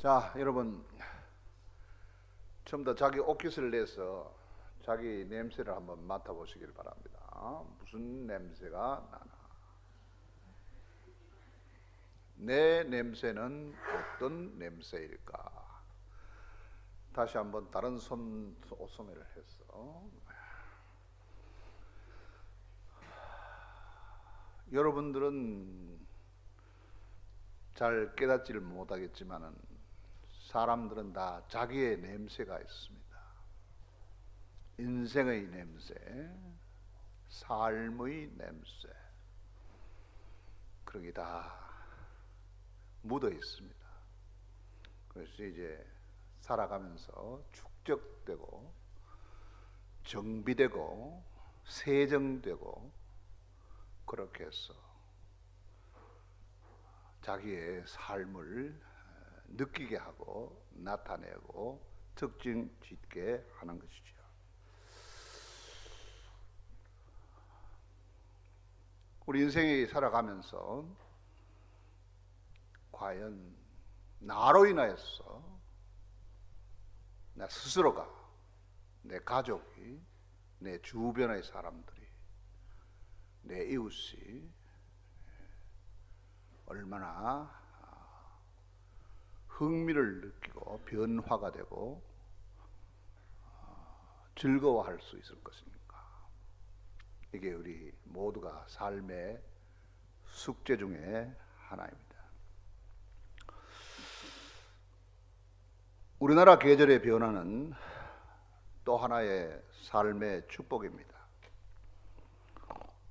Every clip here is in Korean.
자, 여러분, 처음부터 자기 옷깃을 내서 자기 냄새를 한번 맡아보시길 바랍니다. 무슨 냄새가 나나? 내 냄새는 어떤 냄새일까? 다시 한번 다른 옷소매를 해서 여러분들은 잘 깨닫지를 못하겠지만은 사람들은 다 자기의 냄새가 있습니다. 인생의 냄새, 삶의 냄새, 그런 게 다 묻어 있습니다. 그래서 이제 살아가면서 축적되고 정비되고 세정되고 그렇게 해서 자기의 삶을 느끼게 하고 나타내고 특징 짓게 하는 것이죠. 우리 인생이 살아가면서 과연 나로 인하여서 나 스스로가, 내 가족이, 내 주변의 사람들이, 내 이웃이 얼마나 흥미를 느끼고 변화가 되고 즐거워할 수 있을 것입니까? 이게 우리 모두가 삶의 숙제 중에 하나입니다. 우리나라 계절의 변화는 또 하나의 삶의 축복입니다.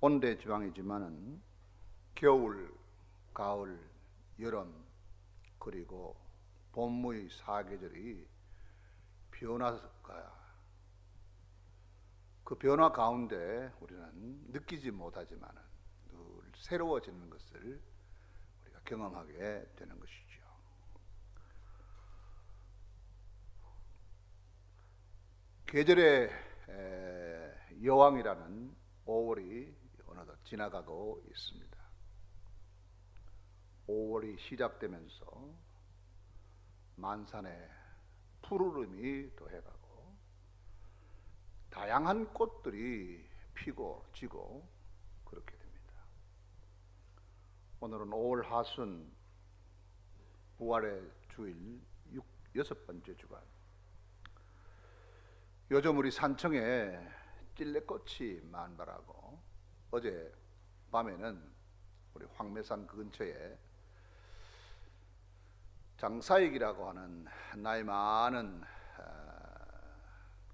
온대 지방이지만은 겨울, 가을, 여름, 그리고 봄의 사계절이 변화가, 그 변화 가운데 우리는 느끼지 못하지만은 늘 새로워지는 것을 우리가 경험하게 되는 것이죠. 계절의 여왕이라는 5월이 어느덧 지나가고 있습니다. 5월이 시작되면서 만산에 푸르름이 더해가고 다양한 꽃들이 피고 지고 그렇게 됩니다. 오늘은 5월 하순 부활의 주일 6번째 주간. 요즘 우리 산청에 찔레꽃이 만발하고 어제 밤에는 우리 황매산 근처에 장사익이라고 하는 나이 많은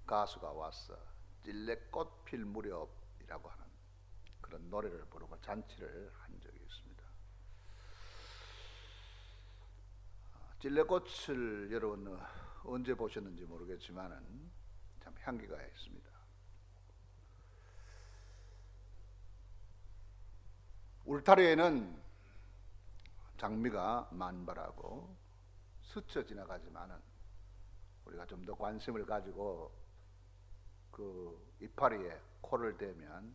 가수가 와서 찔레꽃 필 무렵이라고 하는 그런 노래를 부르고 잔치를 한 적이 있습니다. 찔레꽃을 여러분 언제 보셨는지 모르겠지만은 참 향기가 있습니다. 울타리에는 장미가 만발하고 스쳐 지나가지만은 우리가 좀 더 관심을 가지고 그 이파리에 코를 대면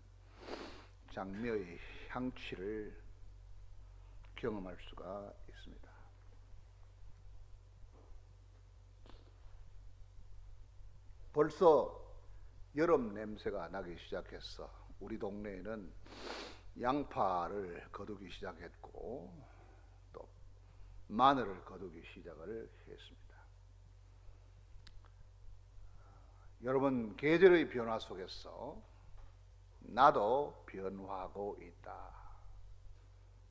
장미의 향취를 경험할 수가 있습니다. 벌써 여름 냄새가 나기 시작했어. 우리 동네에는 양파를 거두기 시작했고 또 마늘을 거두기 시작을 했습니다. 여러분, 계절의 변화 속에서 나도 변화하고 있다.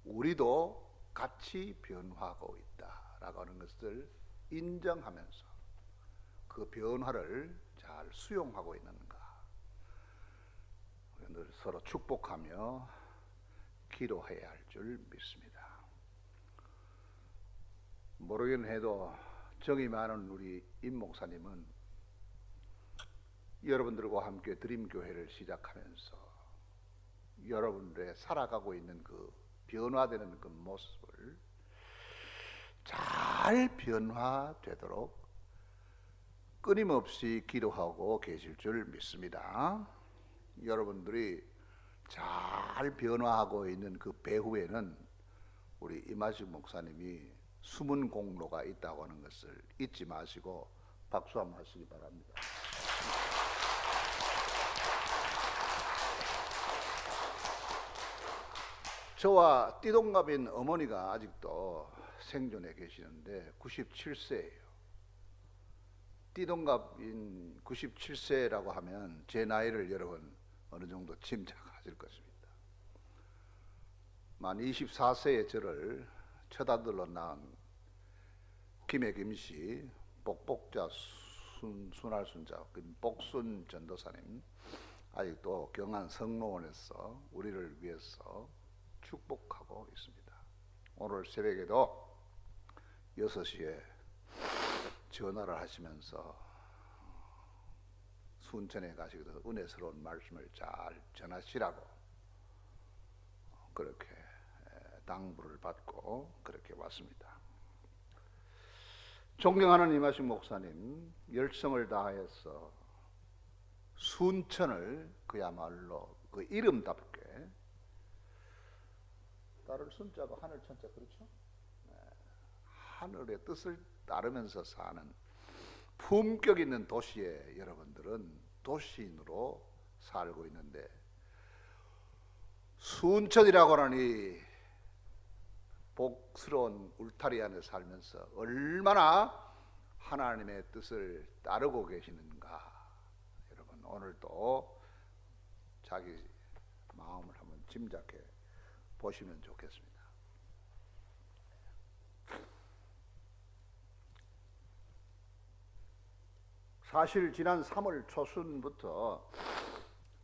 우리도 같이 변화하고 있다라고 하는 것을 인정하면서 그 변화를 잘 수용하고 있는가, 늘 서로 축복하며 기도해야 할 줄 믿습니다. 모르긴 해도 정이 많은 우리 임 목사님은 여러분들과 함께 드림교회를 시작하면서 여러분들의 살아가고 있는 그 변화되는 그 모습을 잘 변화되도록 끊임없이 기도하고 계실 줄 믿습니다. 여러분들이 잘 변화하고 있는 그 배후에는 우리 임하식 목사님이 숨은 공로가 있다고 하는 것을 잊지 마시고 박수 한번 하시기 바랍니다. 저와 띠동갑인 어머니가 아직도 생존해 계시는데 97세예요. 띠동갑인 97세라고 하면 제 나이를 여러분 어느 정도 짐작하실 것입니다. 만 24세의 저를 첫 아들로 낳은 김해 김씨 복복자 순할 순자 복순 전도사님 아직도 경안 성로원에서 우리를 위해서 축복하고 있습니다. 오늘 새벽에도 6시에 전화를 하시면서 순천에 가시거든 은혜스러운 말씀을 잘 전하시라고 그렇게 당부를 받고 그렇게 왔습니다. 존경하는 이마식 목사님, 열성을 다해서 순천을 그야말로 그 이름답게 따를 순자가 하늘 천자 그렇죠? 하늘의 뜻을 따르면서 사는 품격 있는 도시에 여러분들은 도시인으로 살고 있는데 순천이라고 하는 이 복스러운 울타리 안에 살면서 얼마나 하나님의 뜻을 따르고 계시는가. 여러분 오늘도 자기 마음을 한번 짐작해 보시면 좋겠습니다. 사실 지난 3월 초순부터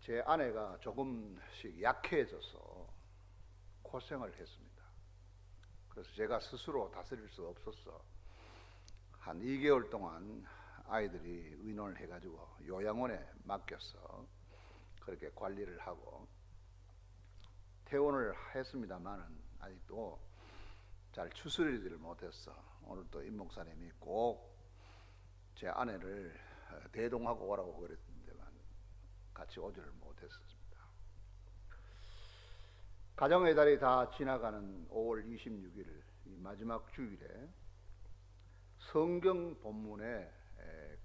제 아내가 조금씩 약해져서 고생을 했습니다. 그래서 제가 스스로 다스릴 수 없어서 한 2개월 동안 아이들이 의논을 해가지고 요양원에 맡겨서 그렇게 관리를 하고 퇴원을 했습니다만은 아직도 잘 추스리지를 못했어. 오늘 또 임 목사님이 꼭 제 아내를 대동하고 오라고 그랬는데만 같이 오지를 못했습니다. 가정의 달이 다 지나가는 5월 26일 이 마지막 주일에 성경 본문에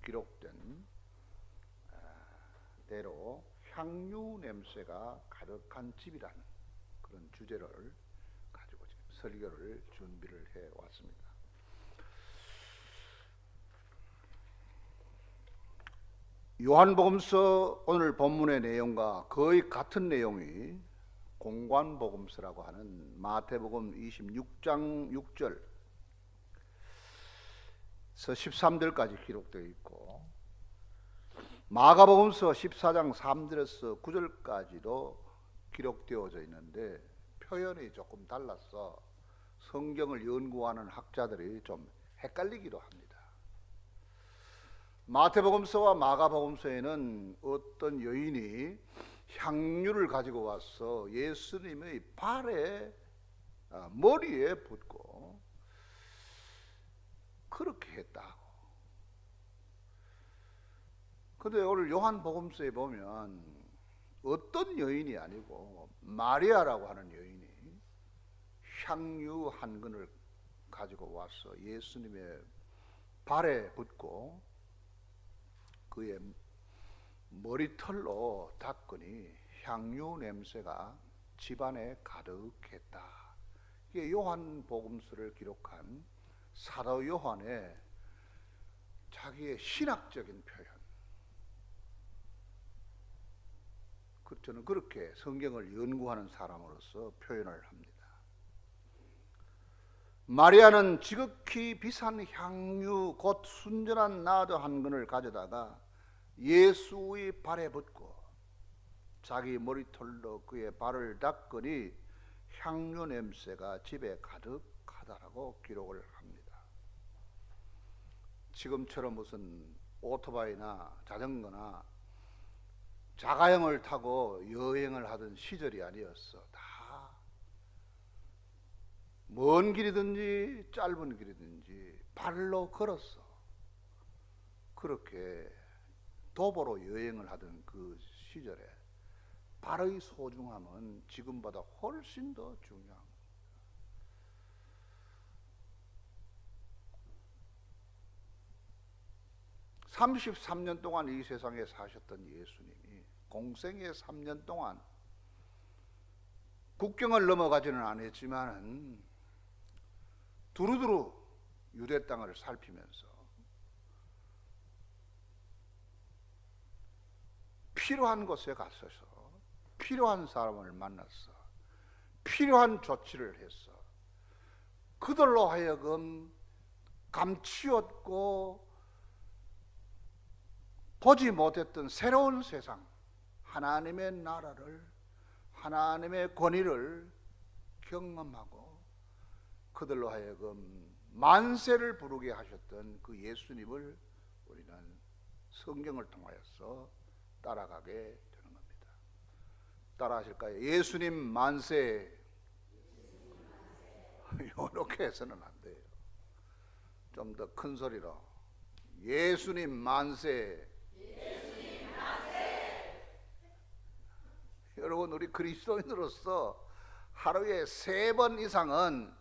기록된 대로 향유 냄새가 가득한 집이라는 그런 주제를 가지고 지금 설교를 준비를 해 왔습니다. 요한복음서 오늘 본문의 내용과 거의 같은 내용이 공관복음서라고 하는 마태복음 26장 6절에서 13절까지 기록되어 있고 마가복음서 14장 3절에서 9절까지도 기록되어져 있는데 표현이 조금 달라서 성경을 연구하는 학자들이 좀 헷갈리기도 합니다. 마태복음서와 마가복음서에는 어떤 여인이 향유를 가지고 와서 예수님의 발에 머리에 붓고 그렇게 했다고. 그런데 오늘 요한복음서에 보면 어떤 여인이 아니고 마리아라고 하는 여인이 향유 한 근을 가지고 와서 예수님의 발에 붓고 그의 머리털로 닦으니 향유 냄새가 집안에 가득했다. 이게 요한복음서를 기록한 사도 요한의 자기의 신학적인 표현. 저는 그렇게 성경을 연구하는 사람으로서 표현을 합니다. 마리아는 지극히 비싼 향유 곧 순전한 나드 한 근을 가져다가 예수의 발에 붓고 자기 머리털로 그의 발을 닦으니 향유 냄새가 집에 가득하다라고 기록을 합니다. 지금처럼 무슨 오토바이나 자전거나 자가용을 타고 여행을 하던 시절이 아니었어. 다 먼 길이든지 짧은 길이든지 발로 걸었어. 그렇게 도보로 여행을 하던 그 시절에 발의 소중함은 지금보다 훨씬 더 중요합니다. 33년 동안 이 세상에 사셨던 예수님이 공생의 3년 동안 국경을 넘어가지는 않았지만은 두루두루 유대 땅을 살피면서 필요한 곳에 갔어서 필요한 사람을 만났어 필요한 조치를 했어. 그들로 하여금 감추었고 보지 못했던 새로운 세상, 하나님의 나라를, 하나님의 권위를 경험하고 그들로 하여금 만세를 부르게 하셨던 그 예수님을 우리는 성경을 통하여서 따라가게 되는 겁니다. 따라하실까요? 예수님 만세. 이렇게 해서는 안 돼요. 좀 더 큰 소리로 예수님 만세. 예수님 만세. 여러분, 우리 그리스도인으로서 하루에 3번 이상은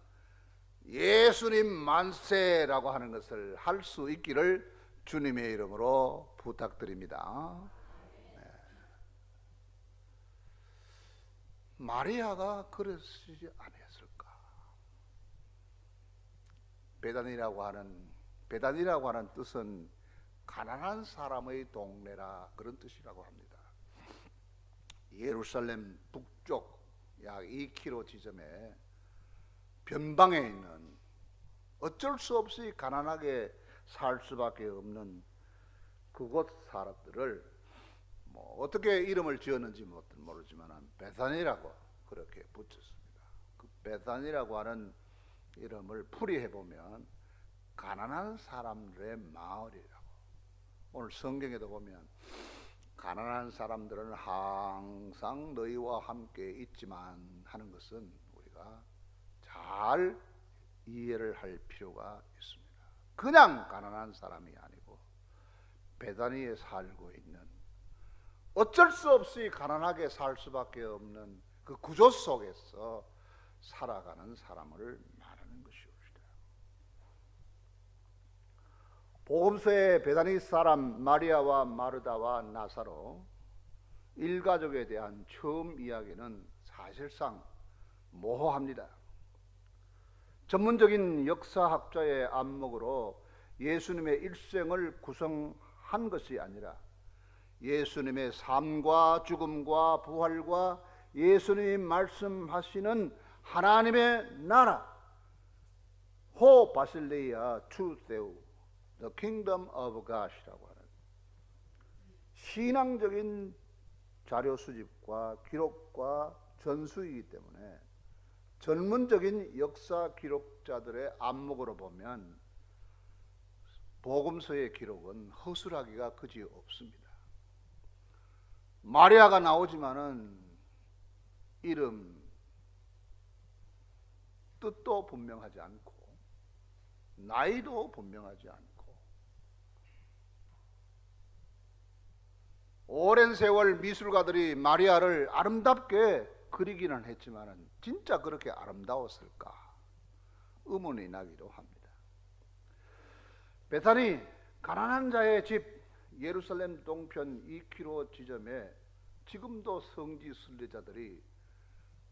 예수님 만세라고 하는 것을 할 수 있기를 주님의 이름으로 부탁드립니다. 네. 마리아가 그러시지 않았을까? 베단이라고 하는 뜻은 가난한 사람의 동네라 그런 뜻이라고 합니다. 예루살렘 북쪽 약 2km 지점에 변방에 있는 어쩔 수 없이 가난하게 살 수밖에 없는 그곳 사람들을 어떻게 이름을 지었는지 모르지만 베다니라고 그렇게 붙였습니다. 그 베다니라고 하는 이름을 풀이해 보면 가난한 사람들의 마을이라고. 오늘 성경에도 보면 가난한 사람들은 항상 너희와 함께 있지만 하는 것은 우리가 잘 이해를 할 필요가 있습니다. 그냥 가난한 사람이 아니고 베다니에 살고 있는 어쩔 수 없이 가난하게 살 수밖에 없는 그 구조 속에서 살아가는 사람을 말하는 것이옵니다. 복음서의 베다니 사람 마리아와 마르다와 나사로 일가족에 대한 처음 이야기는 사실상 모호합니다. 전문적인 역사학자의 안목으로 예수님의 일생을 구성한 것이 아니라 예수님의 삶과 죽음과 부활과 예수님이 말씀하시는 하나님의 나라, 호 바실레이아 투세우, The Kingdom of God이라고 하는 신앙적인 자료 수집과 기록과 전수이기 때문에 전문적인 역사 기록자들의 안목으로 보면 복음서의 기록은 허술하기가 그지 없습니다. 마리아가 나오지만은 이름 뜻도 분명하지 않고 나이도 분명하지 않고 오랜 세월 미술가들이 마리아를 아름답게 그리기는 했지만은 진짜 그렇게 아름다웠을까 의문이 나기도 합니다. 베타니 가난한 자의 집 예루살렘 동편 2km 지점에 지금도 성지 순례자들이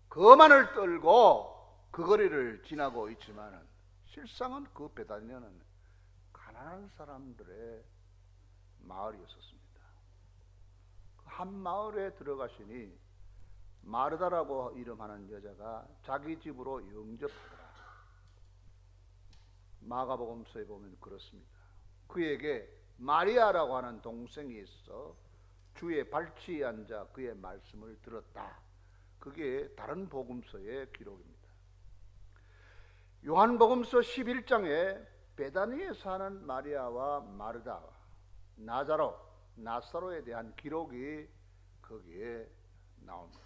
거만을 떨고 그 거리를 지나고 있지만은 실상은 그 베다니아는 가난한 사람들의 마을이었습니다. 한 마을에 들어가시니 마르다라고 이름하는 여자가 자기 집으로 영접하더라. 마가복음서에 보면 그렇습니다. 그에게 마리아라고 하는 동생이 있어 주의 발치에 앉아 그의 말씀을 들었다. 그게 다른 복음서의 기록입니다. 요한복음서 11장에 베다니에 사는 마리아와 마르다와 나사로에 대한 기록이 거기에 나옵니다.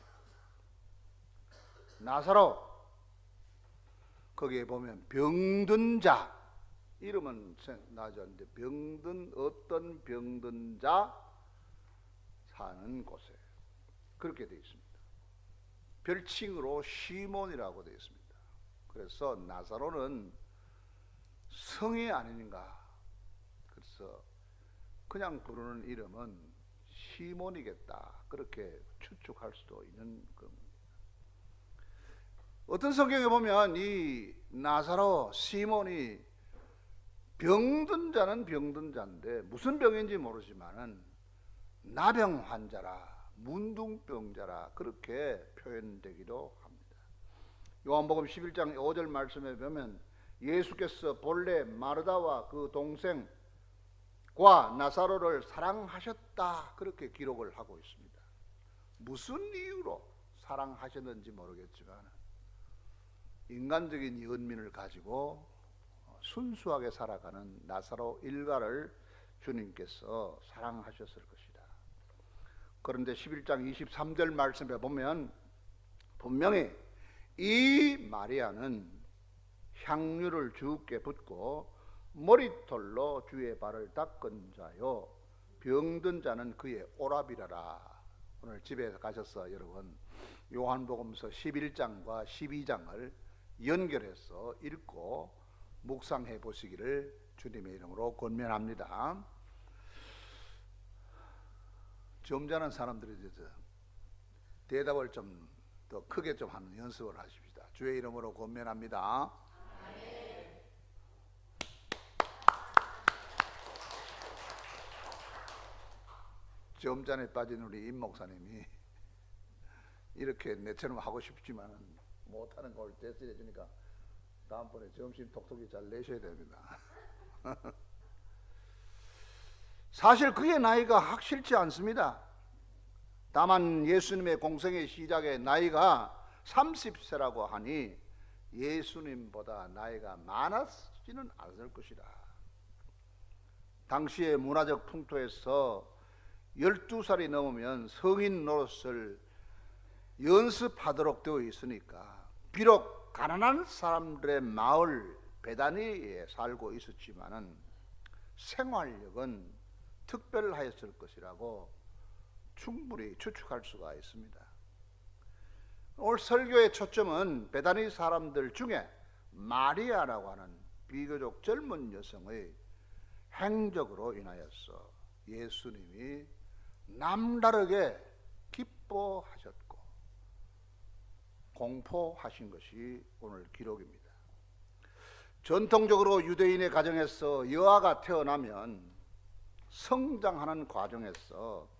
나사로, 거기에 보면 병든 자, 이름은 나지 않는데 어떤 병든 자 사는 곳에 그렇게 되어 있습니다. 별칭으로 시몬이라고 되어 있습니다. 그래서 나사로는 성이 아닌가. 그래서 그냥 부르는 이름은 시몬이겠다, 그렇게 추측할 수도 있는 겁니다. 어떤 성경에 보면 이 나사로 시몬이 병든 자는 병든 자인데 무슨 병인지 모르지만은 나병 환자라, 문둥병자라 그렇게 표현되기도 합니다. 요한복음 11장 5절 말씀에 보면 예수께서 본래 마르다와 그 동생과 나사로를 사랑하셨다, 그렇게 기록을 하고 있습니다. 무슨 이유로 사랑하셨는지 모르겠지만 인간적인 연민을 가지고 순수하게 살아가는 나사로 일가를 주님께서 사랑하셨을 것이다. 그런데 11장 23절 말씀에 보면 분명히 이 마리아는 향유를 주께 붓고 머리털로 주의 발을 닦은 자요, 병든 자는 그의 오라비라라. 오늘 집에 가셔서 여러분 요한복음서 11장과 12장을 연결해서 읽고 묵상해 보시기를 주님의 이름으로 권면합니다. 점잖은 사람들이 대답을 좀 더 크게 좀 하는 연습을 하십시다. 주의 이름으로 권면합니다. 점잔에 빠진 우리 임 목사님이 이렇게 내처럼 하고 싶지만 못하는 걸 대신해 주니까 다음번에 점심 톡톡히 잘 내셔야 됩니다. 사실 그의 나이가 확실치 않습니다. 다만 예수님의 공생의 시작에 나이가 30세라고 하니 예수님보다 나이가 많았지는 않을 것이다. 당시의 문화적 풍토에서 12살이 넘으면 성인 노릇을 연습하도록 되어 있으니까 비록 가난한 사람들의 마을 베다니에 살고 있었지만은 생활력은 특별하였을 것이라고 충분히 추측할 수가 있습니다. 오늘 설교의 초점은 베다니 사람들 중에 마리아라고 하는 비교적 젊은 여성의 행적으로 인하여서 예수님이 남다르게 기뻐하셨고 공포하신 것이 오늘 기록입니다. 전통적으로 유대인의 가정에서 여아가 태어나면 성장하는 과정에서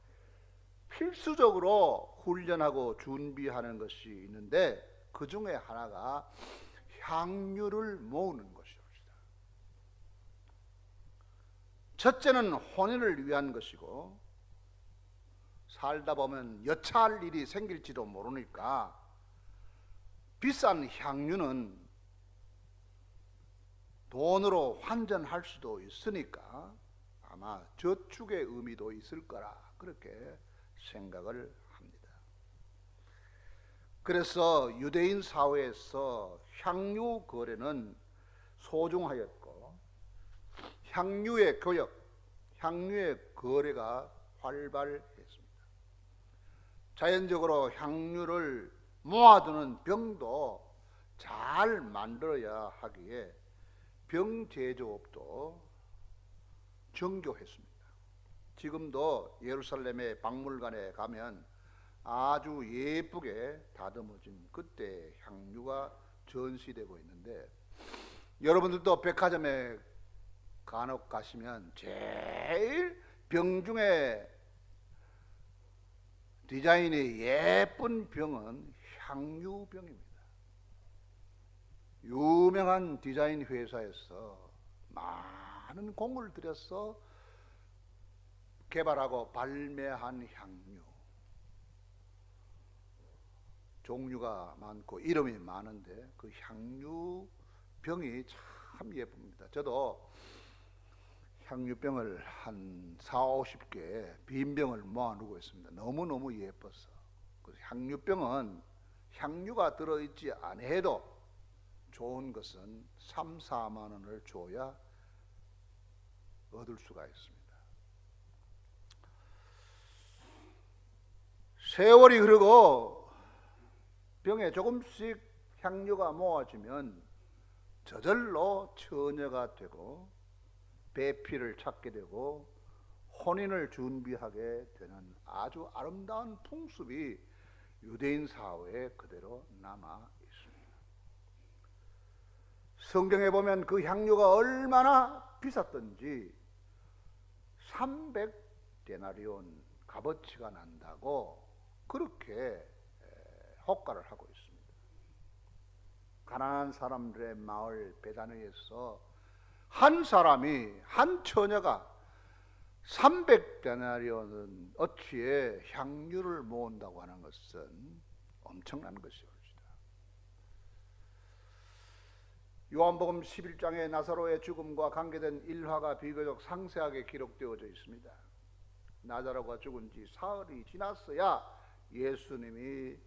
필수적으로 훈련하고 준비하는 것이 있는데 그 중에 하나가 향유를 모으는 것입니다. 첫째는 혼인을 위한 것이고 살다 보면 여차할 일이 생길지도 모르니까 비싼 향유는 돈으로 환전할 수도 있으니까 아마 저축의 의미도 있을 거라 그렇게 생각을 합니다. 그래서 유대인 사회에서 향유 거래는 소중하였고 향유의 교역, 향유의 거래가 활발했습니다. 자연적으로 향유를 모아두는 병도 잘 만들어야 하기에 병 제조업도 정교했습니다. 지금도 예루살렘의 박물관에 가면 아주 예쁘게 다듬어진 그때 향유가 전시되고 있는데 여러분들도 백화점에 간혹 가시면 제일 병중에 디자인이 예쁜 병은 향유병입니다. 유명한 디자인 회사에서 많은 공을 들여서 개발하고 발매한 향유, 종류가 많고 이름이 많은데 그 향유병이 참 예쁩니다. 저도 향유병을 한 40-50개 빈 병을 모아놓고 있습니다. 너무너무 예뻐서. 향유병은 향유가 들어있지 않아도 좋은 것은 3-4만 원을 줘야 얻을 수가 있습니다. 세월이 흐르고 병에 조금씩 향유가 모아지면 저절로 처녀가 되고 배필을 찾게 되고 혼인을 준비하게 되는 아주 아름다운 풍습이 유대인 사회에 그대로 남아 있습니다. 성경에 보면 그 향료가 얼마나 비쌌던지 300데나리온 값어치가 난다고 그렇게 호가를 하고 있습니다. 가난한 사람들의 마을 베다니에서 한 사람이, 한 처녀가 300데나리온 어치의 향유를 모은다고 하는 것은 엄청난 것이옵니다. 요한복음 11장에 나사로의 죽음과 관계된 일화가 비교적 상세하게 기록되어져 있습니다. 나사로가 죽은 지 사흘이 지났어야 예수님이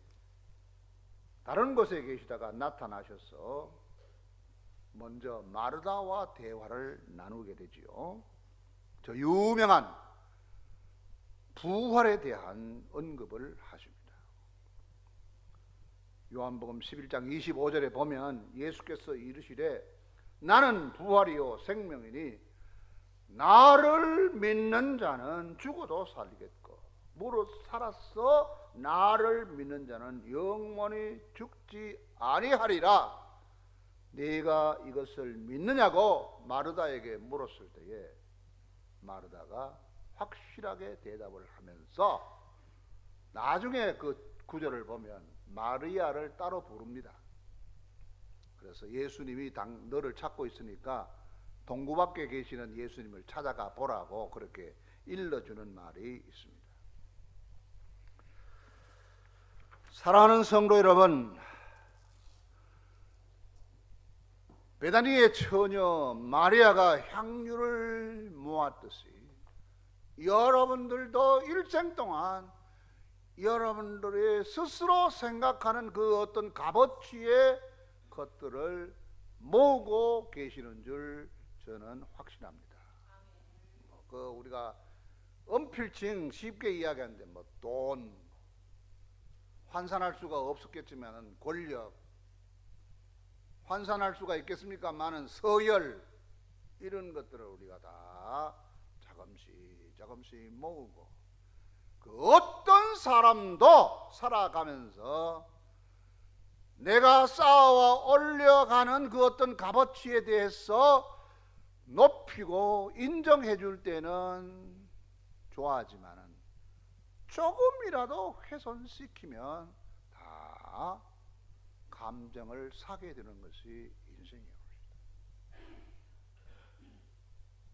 다른 곳에 계시다가 나타나셔서 먼저 마르다와 대화를 나누게 되지요. 저 유명한 부활에 대한 언급을 하십니다. 요한복음 11장 25절에 보면 예수께서 이르시되 나는 부활이요 생명이니 나를 믿는 자는 죽어도 살리겠고 무릇 살았어 나를 믿는 자는 영원히 죽지 아니하리라. 네가 이것을 믿느냐고 마르다에게 물었을 때에 마르다가 확실하게 대답을 하면서 나중에 그 구절을 보면 마리아를 따로 부릅니다. 그래서 예수님이 너를 찾고 있으니까 동구 밖에 계시는 예수님을 찾아가 보라고 그렇게 일러주는 말이 있습니다. 사랑하는 성도 여러분, 베다니의 처녀 마리아가 향유를 모았듯이 여러분들도 일생 동안 여러분들이 스스로 생각하는 그 어떤 값어치의 것들을 모으고 계시는 줄 저는 확신합니다. 우리가 엄필칭 쉽게 이야기하는데 돈 환산할 수가 없었겠지만 권력 환산할 수가 있겠습니까? 많은 서열 이런 것들을 우리가 다 조금씩 모으고 그 어떤 사람도 살아가면서 내가 쌓아 올려가는 그 어떤 값어치에 대해서 높이고 인정해 줄 때는 좋아하지만은 조금이라도 훼손시키면 다 감정을 사게 되는 것이 인생이옵니다.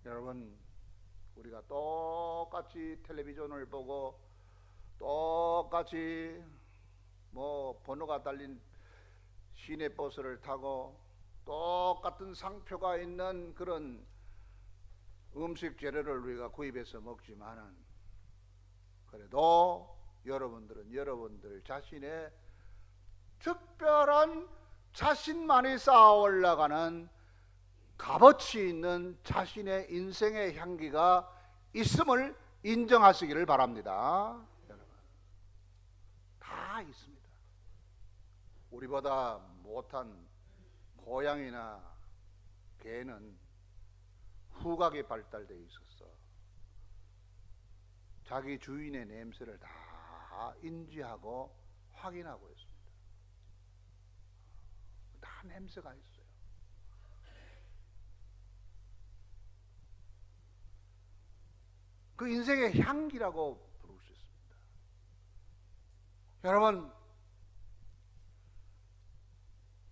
여러분, 우리가 똑같이 텔레비전을 보고 똑같이 번호가 달린 시내버스를 타고 똑같은 상표가 있는 그런 음식 재료를 우리가 구입해서 먹지만은 그래도 여러분들은 여러분들 자신의 특별한 자신만이 쌓아 올라가는 값어치 있는 자신의 인생의 향기가 있음을 인정하시기를 바랍니다. 여러분, 다 있습니다. 우리보다 못한 고양이나 개는 후각이 발달되어 있어서 자기 주인의 냄새를 다 인지하고 확인하고 있습니다. 다 냄새가 있어요. 그 인생의 향기라고 부를 수 있습니다.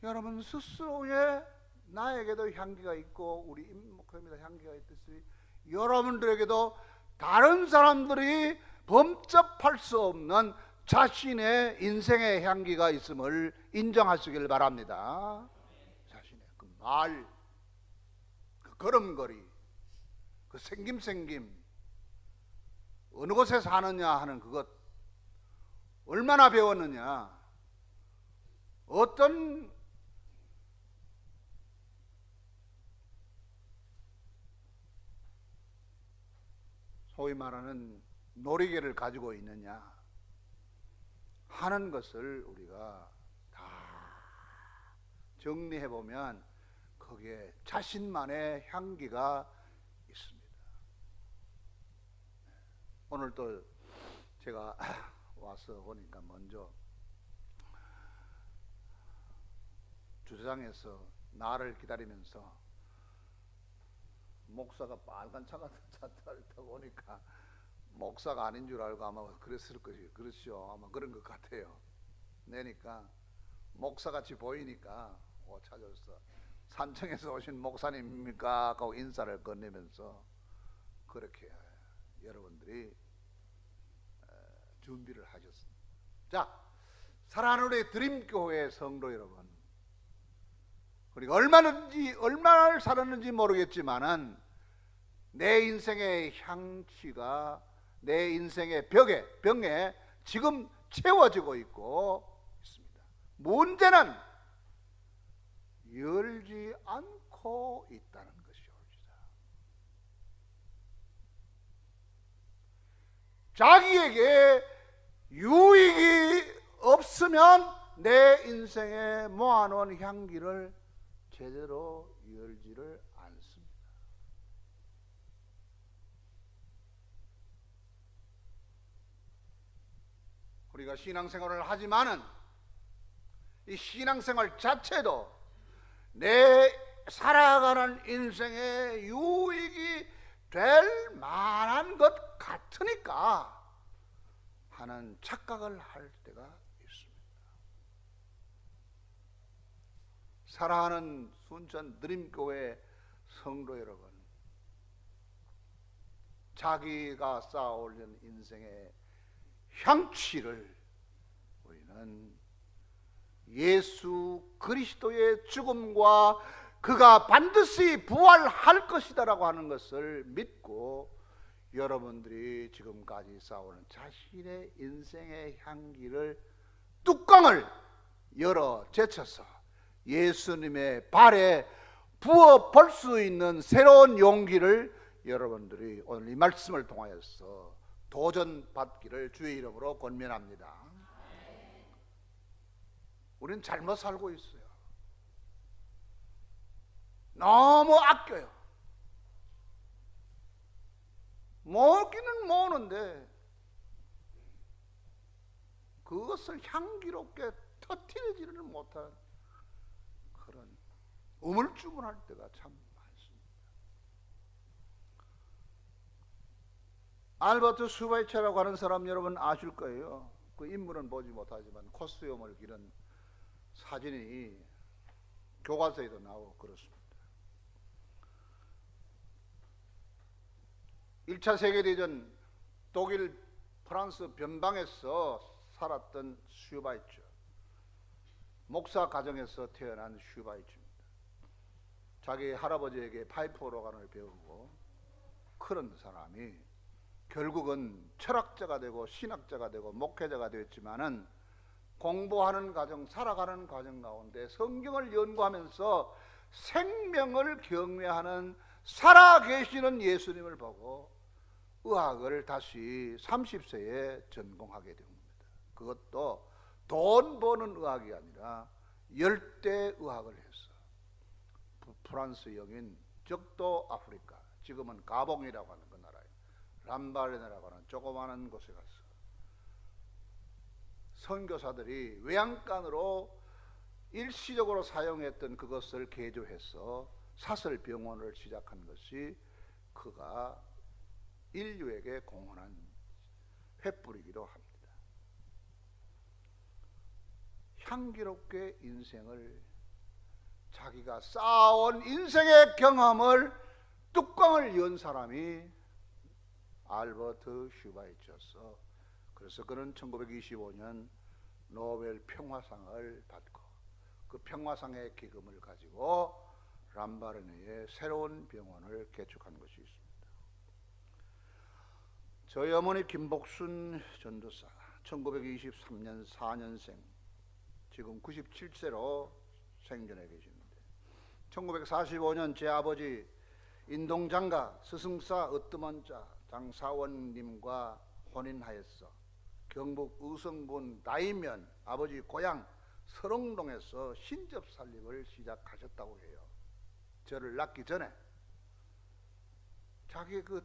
여러분 스스로의 나에게도 향기가 있고 우리 임목회입니다 향기가 있듯이 여러분들에게도 다른 사람들이 범접할 수 없는 자신의 인생의 향기가 있음을 인정하시길 바랍니다. 자신의 그 말, 그 걸음걸이, 그 생김 어느 곳에 사느냐 하는 그것 얼마나 배웠느냐 어떤 소위 말하는 놀이개를 가지고 있느냐 하는 것을 우리가 다 정리해 보면 거기에 자신만의 향기가 있습니다. 오늘 또 제가 와서 보니까 먼저 주차장에서 나를 기다리면서 목사가 빨간 차가 차를 타고 오니까 목사가 아닌 줄 알고 아마 그랬을 것이 그렇죠. 아마 그런 것 같아요. 내니까 목사같이 보이니까 찾아서 산청에서 오신 목사님입니까? 하고 인사를 건네면서 그렇게 여러분들이 준비를 하셨습니다. 자, 사랑하는 우리 드림교회 성도 여러분, 우리가 얼마나 살았는지 모르겠지만은 내 인생의 향취가 내 인생의 병에 지금 채워지고 있고 있습니다. 문제는 열지 않고 있다는 것이옵니다. 자기에게 유익이 없으면 내 인생에 모아놓은 향기를 제대로 열지를 않습니다. 우리가 신앙생활을 하지만은 이 신앙생활 자체도 내 살아가는 인생에 유익이 될 만한 것 같으니까 하는 착각을 할 때가 있습니다. 사랑하는 순천 드림교회 성도 여러분, 자기가 쌓아올린 인생의 향취를 우리는 예수 그리스도의 죽음과 그가 반드시 부활할 것이다라고 하는 것을 믿고 여러분들이 지금까지 쌓아오는 자신의 인생의 향기를 뚜껑을 열어 제쳐서 예수님의 발에 부어 볼 수 있는 새로운 용기를 여러분들이 오늘 이 말씀을 통하여서 도전받기를 주의 이름으로 권면합니다. 우리는 잘못 살고 있어요. 너무 아껴요. 모으기는 모으는데 그것을 향기롭게 터뜨리지를 못한 그런 우물쭈물할 때가 참 많습니다. 알버트 슈바이처라고 하는 사람 여러분 아실 거예요. 그 인물은 보지 못하지만 코스염을 기른 사진이 교과서에도 나오고 그렇습니다. 1차 세계대전 독일 프랑스 변방에서 살았던 슈바이처, 목사 가정에서 태어난 슈바이처입니다. 자기 할아버지에게 파이프 오르간을 배우고 그런 사람이 결국은 철학자가 되고 신학자가 되고 목회자가 되었지만은 공부하는 과정, 살아가는 과정 가운데 성경을 연구하면서 생명을 경외하는 살아계시는 예수님을 보고 의학을 다시 30세에 전공하게 됩니다. 그것도 돈 버는 의학이 아니라 열대 의학을 해서 프랑스 영인 적도 아프리카, 지금은 가봉이라고 하는 그 나라에 람바레네라고 하는 조그마한 곳에 가서 선교사들이 외양간으로 일시적으로 사용했던 그것을 개조해서 사설병원을 시작한 것이 그가 인류에게 공헌한 횃불이기도 합니다. 향기롭게 인생을, 자기가 쌓아온 인생의 경험을 뚜껑을 연 사람이 알버트 슈바이처였어. 그래서 그는 1925년 노벨 평화상을 받고 그 평화상의 기금을 가지고 람바르네에 새로운 병원을 개축한 것이 있습니다. 저희 어머니 김복순 전도사 1923년 4년생, 지금 97세로 생전에 계시는데 1945년 제 아버지 인동장가 스승사 으뜸원자 장사원님과 혼인하였어 경북 의성군 다이면 아버지 고향 설흥동에서 신접 살림을 시작하셨다고 해요. 저를 낳기 전에 자기 그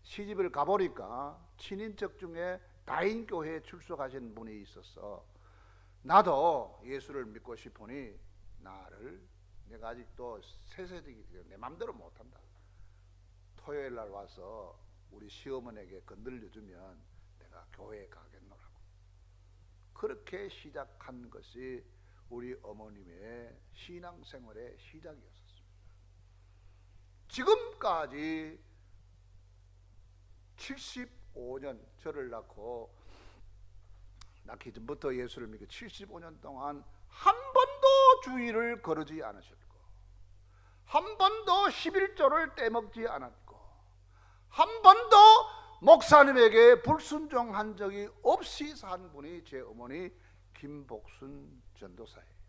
시집을 가보니까 친인척 중에 다인교회에 출석하신 분이 있어서 나도 예수를 믿고 싶으니 내가 아직도 세세되기 때문에 내 맘대로 못한다. 토요일 날 와서 우리 시어머니에게 건들려주면 내가 교회에 가겠노라고. 그렇게 시작한 것이 우리 어머님의 신앙생활의 시작이었습니다. 지금까지 75년, 저를 낳기 전부터 예수를 믿고 75년 동안 한 번도 주일을 거르지 않으셨고, 한 번도 11조를 떼먹지 않았고, 한 번도 목사님에게 불순종한 적이 없이 산 분이 제 어머니 김복순 전도사예요.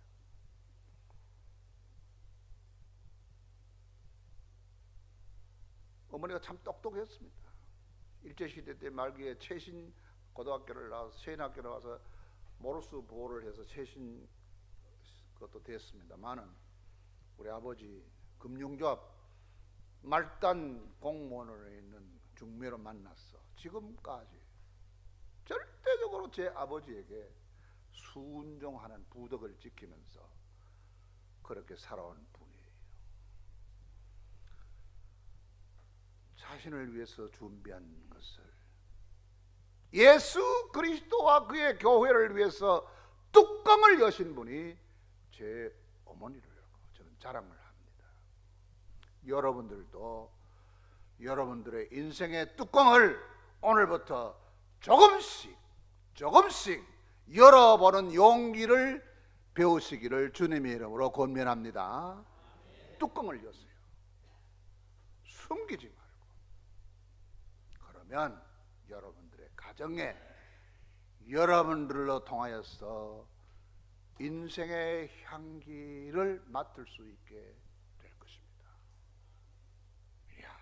어머니가 참 똑똑했습니다. 일제시대 때 말기에 최신 고등학교를 나와서 세인학교를 와서 모르스 보호를 해서 최신 그것도 됐습니다만은 우리 아버지 금융조합 말단 공무원으로 있는 중매로 만났어. 지금까지 절대적으로 제 아버지에게 순종하는 부덕을 지키면서 그렇게 살아온 분이에요. 자신을 위해서 준비한 것을 예수 그리스도와 그의 교회를 위해서 뚜껑을 여신 분이 제 어머니라고 저는 자랑을 합니다. 여러분들도 여러분들의 인생의 뚜껑을 오늘부터 조금씩 열어보는 용기를 배우시기를 주님의 이름으로 권면합니다. 뚜껑을 여세요. 숨기지 말고. 그러면 여러분들의 가정에 여러분들로 통하여서 인생의 향기를 맡을 수 있게 될 것입니다. 이야,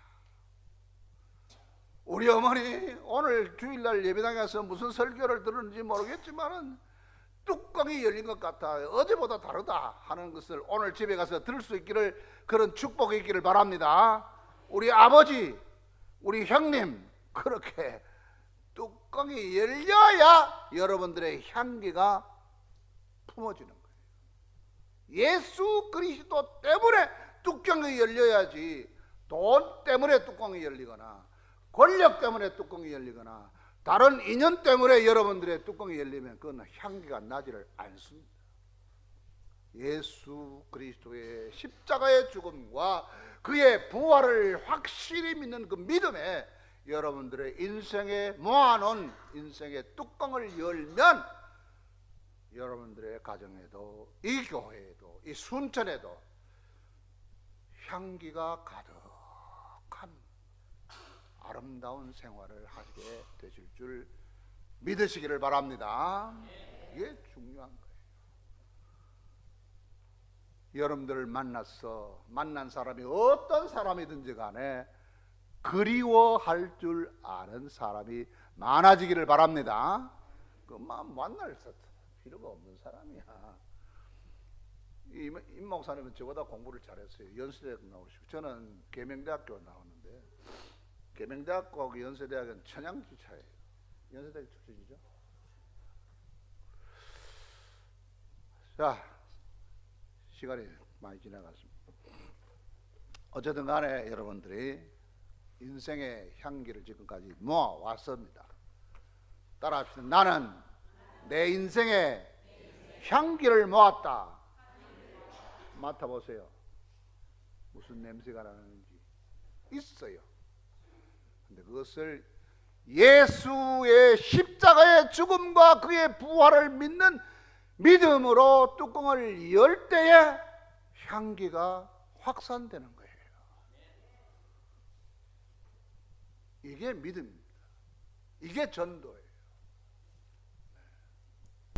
우리 어머니 오늘 주일날 예배당에 가서 무슨 설교를 들었는지 모르겠지만은 뚜껑이 열린 것 같아, 어제보다 다르다 하는 것을 오늘 집에 가서 들을 수 있기를, 그런 축복이 있기를 바랍니다. 우리 아버지, 우리 형님, 그렇게 뚜껑이 열려야 여러분들의 향기가 품어지는 거예요. 예수 그리스도 때문에 뚜껑이 열려야지, 돈 때문에 뚜껑이 열리거나 권력 때문에 뚜껑이 열리거나 다른 인연 때문에 여러분들의 뚜껑이 열리면 그건 향기가 나지를 않습니다. 예수 그리스도의 십자가의 죽음과 그의 부활을 확실히 믿는 그 믿음에 여러분들의 인생에 모아놓은 인생의 뚜껑을 열면 여러분들의 가정에도, 이 교회에도, 이 순천에도 향기가 가득한 아름다운 생활을 하게 되실 줄 믿으시기를 바랍니다. 이게 중요한 거예요. 여러분들을 만난 사람이 어떤 사람이든지 간에 그리워할 줄 아는 사람이 많아지기를 바랍니다. 만날 필요가 없는 사람이야. 임 목사님은 저보다 공부를 잘했어요. 연세대학 나오시고, 저는 계명대학교 나왔는데 계명대학교하고 연세대학은 천양지 차이에요. 연세대학 출신이죠. 자, 시간이 많이 지나갔습니다. 어쨌든 간에 여러분들이 인생의 향기를 지금까지 모아왔습니다. 따라합시다. 나는 내 인생의 향기를 모았다. 맡아보세요. 무슨 냄새가 나는지 있어요. 근데 그것을 예수의 십자가의 죽음과 그의 부활을 믿는 믿음으로 뚜껑을 열 때에 향기가 확산되는 거예요. 이게 믿음입니다. 이게 전도예요.